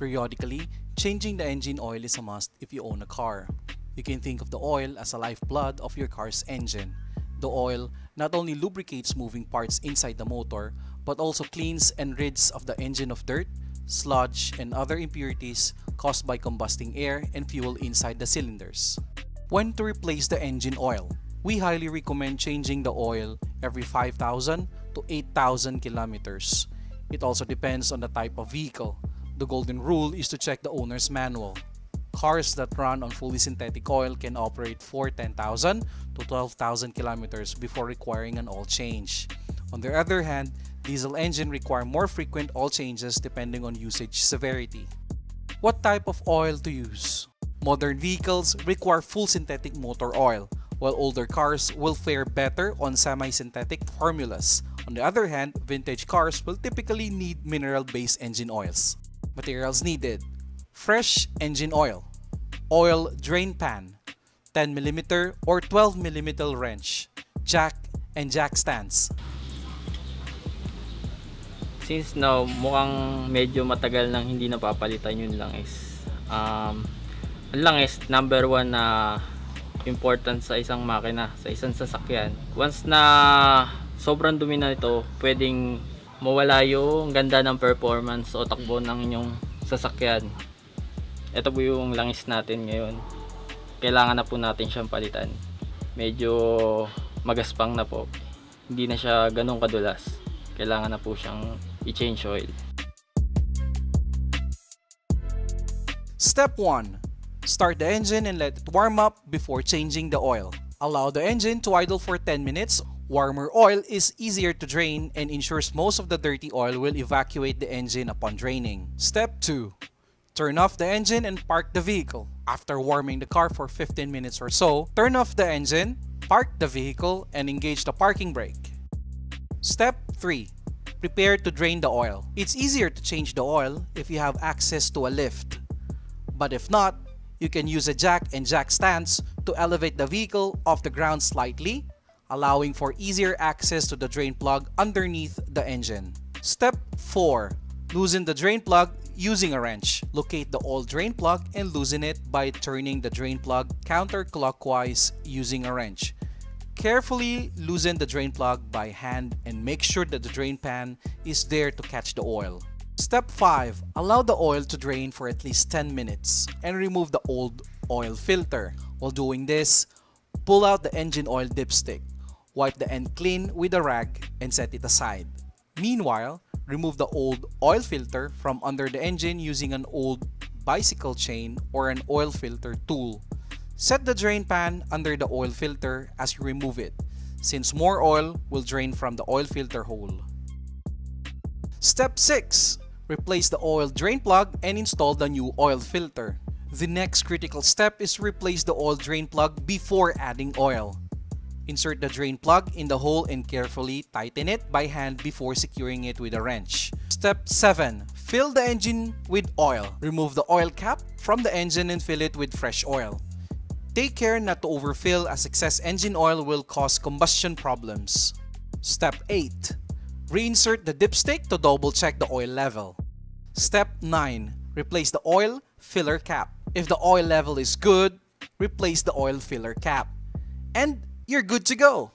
Periodically, changing the engine oil is a must if you own a car. You can think of the oil as a lifeblood of your car's engine. The oil not only lubricates moving parts inside the motor, but also cleans and rids of the engine of dirt, sludge, and other impurities caused by combusting air and fuel inside the cylinders. When to replace the engine oil? We highly recommend changing the oil every 5,000 to 8,000 kilometers. It also depends on the type of vehicle. The golden rule is to check the owner's manual. Cars that run on fully synthetic oil can operate for 10,000 to 12,000 kilometers before requiring an oil change. On the other hand, diesel engines require more frequent oil changes depending on usage severity. What type of oil to use? Modern vehicles require full synthetic motor oil, while older cars will fare better on semi-synthetic formulas. On the other hand, vintage cars will typically need mineral-based engine oils. Materials needed: fresh engine oil, oil drain pan, 10mm or 12mm wrench, jack and jack stands. Since now mukhang medyo matagal nang hindi napapalitan, yun lang is number one na important sa isang makina, sa isang sasakyan. Once na sobrang dumi na ito, pwedeng mawala yung ganda ng performance o takbo ng inyong sasakyan. Ito po yung langis natin ngayon. Kailangan na po natin siyang palitan. Medyo magaspang na po. Hindi na siya ganun kadulas. Kailangan na po siyang i-change oil. Step 1. Start the engine and let it warm up before changing the oil. Allow the engine to idle for 10 minutes. Warmer oil is easier to drain and ensures most of the dirty oil will evacuate the engine upon draining. Step 2. Turn off the engine and park the vehicle. After warming the car for 15 minutes or so, turn off the engine, park the vehicle, and engage the parking brake. Step 3. Prepare to drain the oil. It's easier to change the oil if you have access to a lift. But if not, you can use a jack and jack stands to elevate the vehicle off the ground slightly, allowing for easier access to the drain plug underneath the engine. Step 4. Loosen the drain plug using a wrench. Locate the old drain plug and loosen it by turning the drain plug counterclockwise using a wrench. Carefully loosen the drain plug by hand and make sure that the drain pan is there to catch the oil. Step 5. Allow the oil to drain for at least 10 minutes and remove the old oil filter. While doing this, pull out the engine oil dipstick. Wipe the end clean with a rag and set it aside. Meanwhile, remove the old oil filter from under the engine using an old bicycle chain or an oil filter tool. Set the drain pan under the oil filter as you remove it, since more oil will drain from the oil filter hole. Step 6. Replace the oil drain plug and install the new oil filter. The next critical step is to replace the oil drain plug before adding oil. Insert the drain plug in the hole and carefully tighten it by hand before securing it with a wrench. Step 7. Fill the engine with oil. Remove the oil cap from the engine and fill it with fresh oil. Take care not to overfill as excess engine oil will cause combustion problems. Step 8. Reinsert the dipstick to double check the oil level. Step 9. Replace the oil filler cap. If the oil level is good, replace the oil filler cap. And you're good to go!